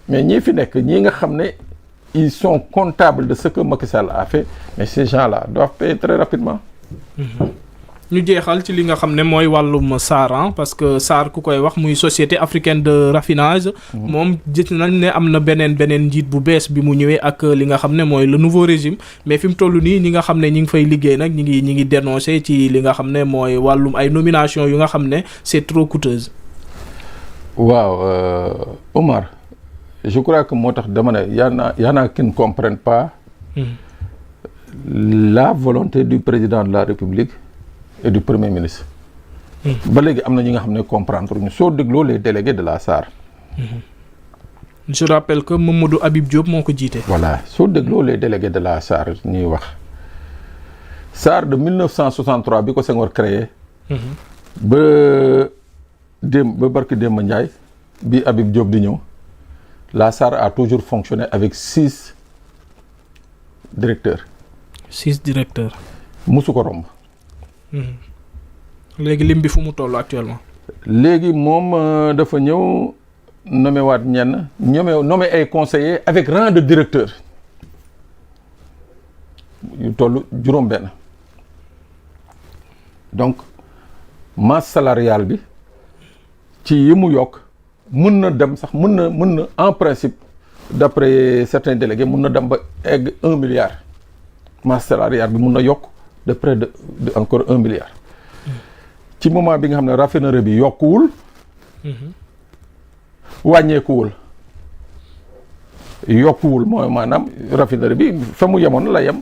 mais ñii fi nekk ñii nga xam ne ils sont comptables de ce que Macky Sall a fait mais ces gens-là doivent payer très rapidement. ñu jeexal ci li nga xam ne mooy wàllum SAR parce que SAR ku koy wax muy société africaine de raffinage. moom gis nañ ne am na beneen njiit bu bees bi mu ñëwee ak li nga xam ne mooy le nouveau régime mais fi mu toll nii ñi nga xam ne ñi ngi fay liggéey nag ñi ngi dénoncer ci li nga xam ne mooy wàllum ay nomination yu nga xam ne c'est trop coûteuse. waaw Omar je crois que moo tax dama ne y en a qui ne comprennent pas. la volonté du président de la République. Et du premier ministre. ba léegi am na ñi nga xam ne comprendre ñu soo dégloo les délégués de la SAR. je rappelle que Mamadou Habib Diop moo ko jiite. voilà soo dégloo les délégués de la SAR ñuy wax SAR de 1963 bi ko Senghor créé. ba barki Demba Ndiaye bi Habib Diop di ñëw la SAR a toujours fonctionné avec 6 directeurs. 6 directeurs. musu ko romb. léegi lim bi fu mu toll actuellement. léegi moom dafa ñëw nommé waat ñenn nommé ay conseillers avec rang de directeur yu toll juróom-benn donc masse salariale bi ci yi mu yokk mun na dem sax mun na en principe d'après certains délégués mun na dem ba egg 1 milliard masse salariale bi mun na yokk de près de encore 1 milliard. ci moment bi nga xam ne raffinerie bi yokkuwul. wàññeekuwul. yokkuwul mooy maanaam raffinerie bi fa mu yemoon la yem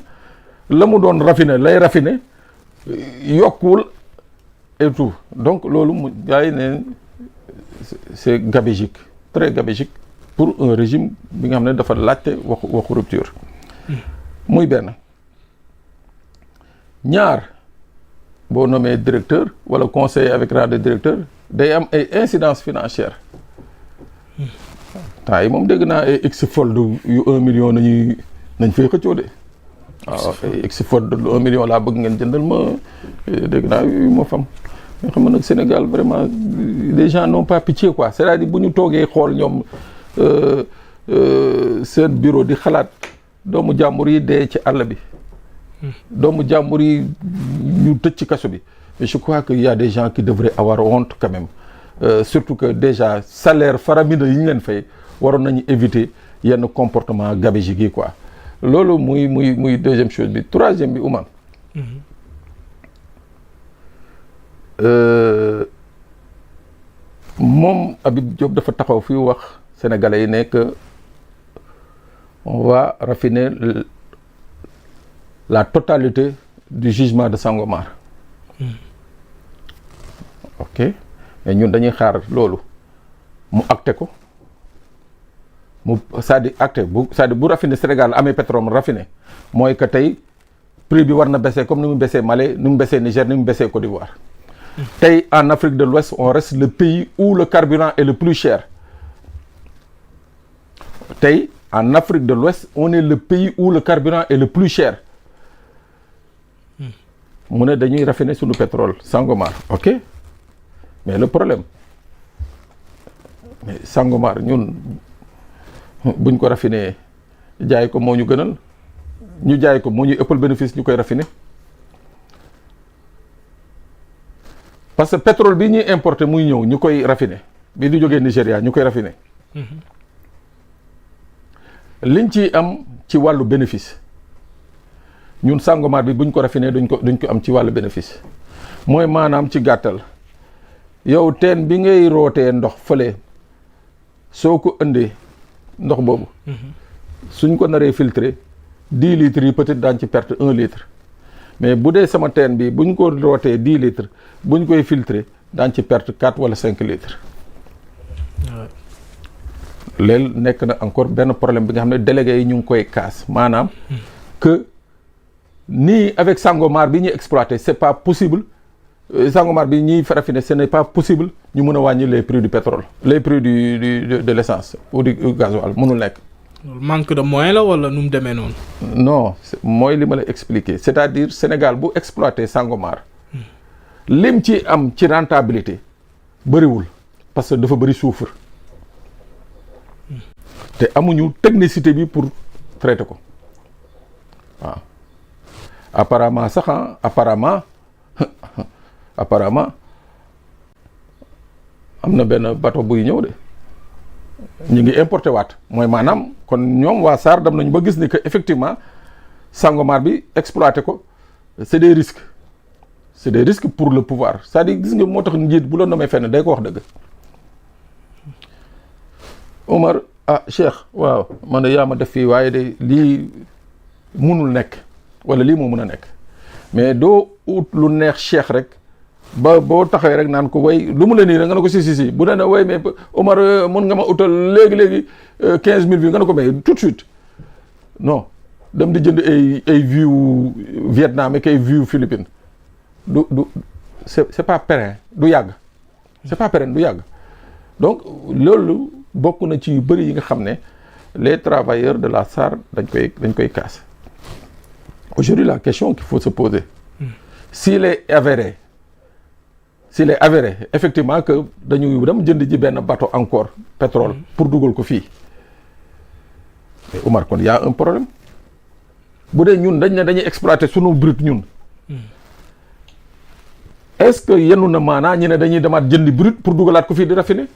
la mu doon raffiner lay raffiner yokkuwul et tout donc loolu mu gars yi ne c'est gabégique très gabégique pour un régime bi nga xam ne dafa laajte waxu rupture. muy benn. ñaar boo nommé directeur wala conseiller avec rang de directeur day am ay incidences financières temps yi moom dégg naa ay ex-fold yu 1 million nañ fay xëccoo de waaw ay ex-fold 1 million laa bëgg ngeen jëndal ma dégg naa yu ma fam nga xam ne nag Sénégal vraiment les gens n'ont pas pitié quoi c'est-à-dire bu ñu toogee xool ñoom seen bureau di xalaat doomu jàmbur yi dee ci àll bi doomu jàmbur yi ñu tëj ci kaso bi mais je crois que y a des gens qui devraient avoir honte quand même surtout que déjà salaire faramineux yi ñu leen fay waroon nañu éviter yenn comportement gabégique yi quoi loolu muy deuxième chose bi troisième bi Oumar moom Habib Diop dafa taxaw fi wax sénégalais yi ne que on va raffiner la totalité du jugement de Sangomar. ok mais ñun dañuy xaar loolu mu acté ko mu c'est-à-dire acté bu raffiné Sénégal amee pétrole raffiné mooy que tey prix bi war na baisser comme ni mu baissé Mali ni mu baissé Niger ni mu baissé Côte d'Ivoire. tey en Afrique de l'Ouest on reste le pays où le carburant est le plus cher. tey en Afrique de l'Ouest on est le pays où le carburant est le plus cher. mu ne dañuy raffiner sunu pétrole Sangomar ok mais le problème mais Sangomar ñun buñ ko raffiner jaay ko moo ñu gënal ñu jaay ko moo ñuy ëppal bénéfice ñu koy raffiner parce que pétrole bi ñuy importer muy ñëw ñu koy raffiner bi di jógee Nigéria ñu koy raffiner liñ ci am ci wàllu bénéfice ñun Sangomar bi buñ ko raffiné duñ ko am ci wàllu bénéfice mooy maanaam ci gàttal yow teen bi ngay rootee ndox fële soo ko ëndee ndox boobu suñ ko naree filtré 10 litres yi peut-être daañ ci perte 1 litre mais bu dee sama teen bi buñ ko rootee 10 litres buñ koy filtré daañ ci perte 4 wala 5 litres léegi nekk na encore benn problème bi nga xam ne délégués yi ñu ngi koy kaas maanaam que nii avec Sangomar bi ñuy exploité c'est pas possible Sangomar bi ñuy raffiner ce n'est pas possible ñu mën a wàññi les prix du pétrole les prix de l'essence ou du gasoil mënul nekk. manque de moyens la wala nu mu demee noonu. non mooy li ma la expliquer c'est-à-dire Sénégal bu exploité Sangomar lim ci am ci rentabilité bëriwul parce que dafa bëri soufre te amuñu technicité bi pour traiter ko waaw apparemment sax apparemment am na benn bateau buy ñëw de ñu ngi importé waat mooy maanaam kon ñoom waa SAR dem nañu ba gis ni que effectivement Sangomar bi exploité ko c'est des risques pour le pouvoir c'est-à-dire gis nga moo tax njiit bu la nommé fenn day ko wax dëgg. Omar Cheikh waaw man de yaa ma def fii waaye de lii munul nekk wala lii moo mun a nekk mais doo ut lu neex Cheikh rek ba boo taxawee rek naan ko way lu mu la nii rek nga ne ko si bu dee ne way mais Omar mun nga ma utal léegi 15 000 vues nga ne ko mais tout de suite non dem di jënd ay vues Vietnam ak ay vues Philippines du c'est pas pérenne du yàgg du yàgg donc loolu bokk na ci yu bëri yi nga xam ne les travailleurs de la SAR dañ koy casse. Aujourd'hui la question qu'il faut se poser s'il est avéré effectivement que dañu dem jënd ji benn bateau encore pétrole pour dugal ko fii mais Omar kon y a un problème bu dee ñun dañ ne dañuy exploiter sunu brut ñun est-ce que yenu na maanaa ñu ne dañuy demaat jëndi brut pour dugalaat ko fii di raffiner.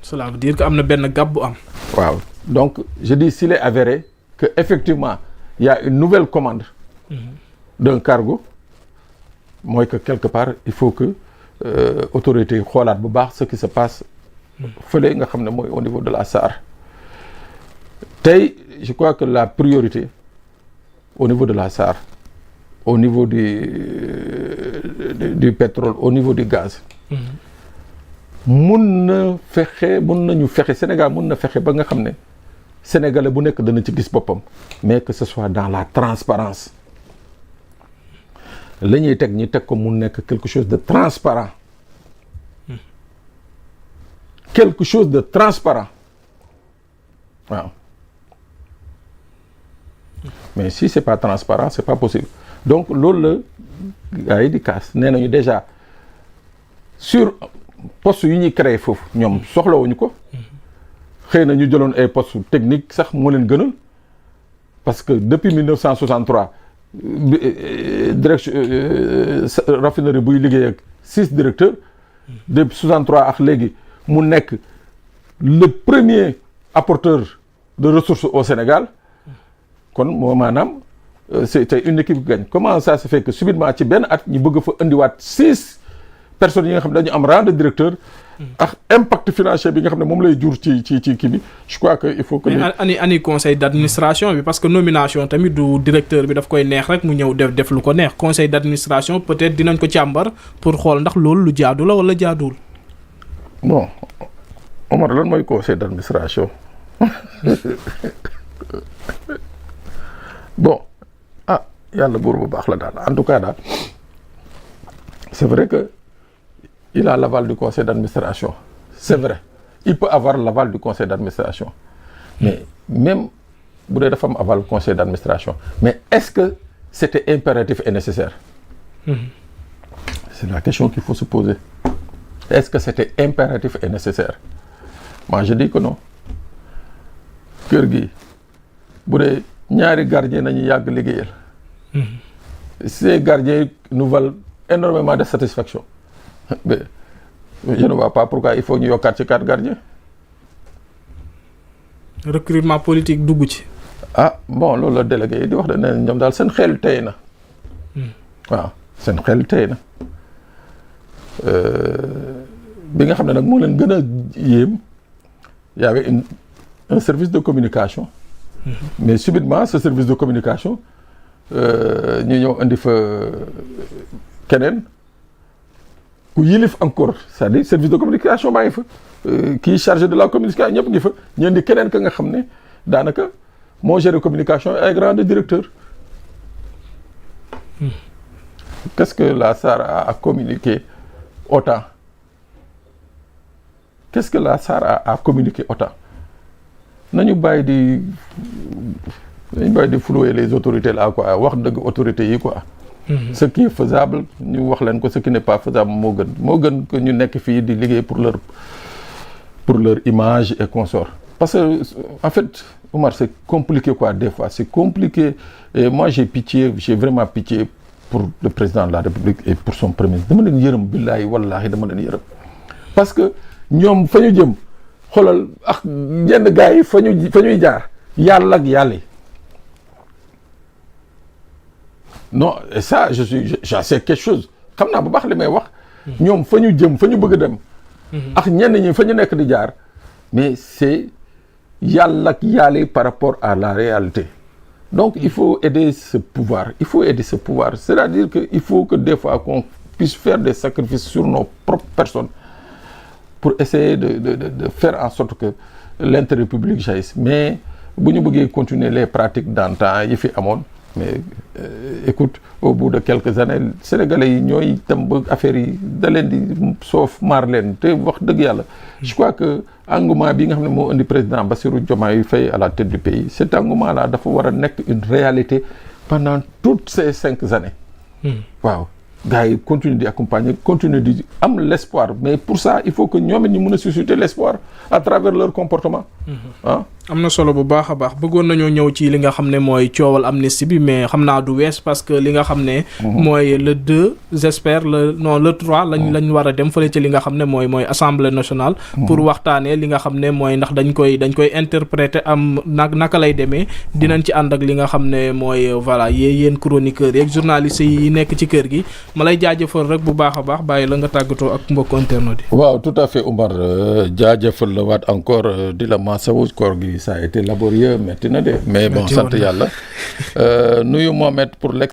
Cela veut dire que am na benn gap bu am. waaw donc je dis s'il est avéré que effectivement il y a une nouvelle commande d'un cargo mooy que quelque part il faut que autorités yi xoolaat bu baax ce qui se passe fële nga xam ne mooy au niveau de la SAR tey je crois que la priorité au niveau de la SAR au niveau du pétrole au niveau du gaz mun nañu fexe Sénégal mun na fexe ba nga xam ne Sénégalais bu nekk dana ci gis boppam mais que ce soit dans la transparence la ñuy teg ñi teg ko mu nekk quelque chose de transparent waaw mais si c'est pas transparent c'est pas possible donc loolu la gars yi di kaas nee nañu déjà sur poste yu ñuy créer foofu ñoom soxlawuñu ko xëy na ñu jëloon ay poste technique sax moo leen gënal parce que depuis 1963 direction raffinerie buy liggéey ak 6 directeurs depuis 63 ak léegi mu nekk le premier apporteur de ressources au Sénégal kon moo maanaam c'est une équipe qui gagne comment ça se fait que subitement ci benn at ñu bëgg fa indiwaat 6 personnes yi nga xam ne dañu am rang de directeur ak impact financier bi nga xam ne moom lay jur ci kii bi je crois que il faut que ani conseil d'administration bi parce que nomination tamit du directeur bi daf koy neex rek mu ñëw def lu ko neex conseil d'administration peut-être dinañ ko càmbar pour xool ndax loolu lu jaadu la wala jaaduwul. bon Omar lan mooy conseil d'administration bon yàlla buur bu baax la daal en tout cas daal c'est vrai que il a l'aval du conseil d'administration c'est vrai il peut avoir l'aval du conseil d'administration mais même bu dee dafa am aval du conseil d'administration mais est-ce que c'était impératif et nécessaire c'est la question qu'il faut se poser est-ce que c'était impératif et nécessaire moi je dis que non kër gi bu dee ñaari gardien nañu yàgg liggéeyal ces gardiens nous valent énormément de satisfaction mais je ne vois pas pourquoi il faut ñu yokkaat ci 4 gardiens. recrutement politique dugg ci. bon loolu la délégué yi di wax de ne ñoom daal seen xel tey na. waaw seen xel tey na bi nga xam ne nag moo leen gën a yéem y avait un service de communication. mais subitement ce service de communication ñu ñëw indi fa keneen. ku yilif encore c'est-à-dire service de communication baa ngi fa kii chargé de la communication ñëpp ngi fa ñu indi keneen ka nga xam ne daanaka moo géré communication ay grand directeur qu'est-ce que la SAR a communiqué autant qu'est-ce que la SAR a communiqué autant nañu bàyyi di flouer les autorités là quoi wax dëgg autorités yi quoi. Ce qui est faisable ñu wax leen ko ce qui n'est pas faisable moo gën que ñu nekk fii di liggéey pour leur image et consort parce que en fait Omar c'est compliqué quoi des fois c'est compliqué et moi j'ai vraiment pitié pour le président de la République et pour son premier ministre dama leen yërëm billaahi wallaahi dama leen yërëm parce que ñoom fa ñu jëm xoolal ak yenn gars yi fa ñuy jaar yàlla ak yàlla non et ça j'en sais quelque chose xam naa bu baax li may wax ñoom fa ñu jëm fa ñu bëgg a dem ak ñenn ñi fa ñu nekk di jaar mais c'est yàlla ak yàlla par rapport à la réalité donc il faut aider ce pouvoir c'est-à-dire que il faut que des fois qu'on puisse faire des sacrifices sur nos propres personnes pour essayer de faire en sorte que l'intérêt public jaillisse mais bu ñu bëggee continuer les pratiques d'antan yi fi amoon mais écoute au bout de quelques années sénégalais yi ñooy dem ba affaire yi da leen di soof maar leen te wax dëgg yàlla je crois que engouement bi nga xam ne moo indi président Bassirou Diomaye Faye à la tête du pays cet engouement là dafa war a nekk une réalité pendant toutes ces 5 années waaw gars yi continue di accompagner continue di am l'espoir mais pour ça il faut que ñoom it ñu mën a susciter l'espoir à travers leur comportement ah am na solo bu baax a baax bëggoon nañoo ñëw ci li nga xam ne mooy coowal amnistie bi mais xam naa du wees parce que li nga xam ne mooy le 2 j'espère le 3 lañ war a dem fële ci li nga xam ne mooy assemblée nationale pour waxtaanee li nga xam ne mooy ndax dañ koy interpréter am naka lay demee dinañ ci ànd ak li nga xam ne mooy voilà yéen chroniqueurs yeeg journalistes yi nekk ci kër gi ma lay jaajëfal rek bu baax a baax bàyyi la nga tàggatoo ak mbokk internautes yi. waaw tout à fait Omar jaajëfal la waat encore di la masawu koor gi ça a été laborieux metti na de mais bon sant yàlla nuyu Mohamed pour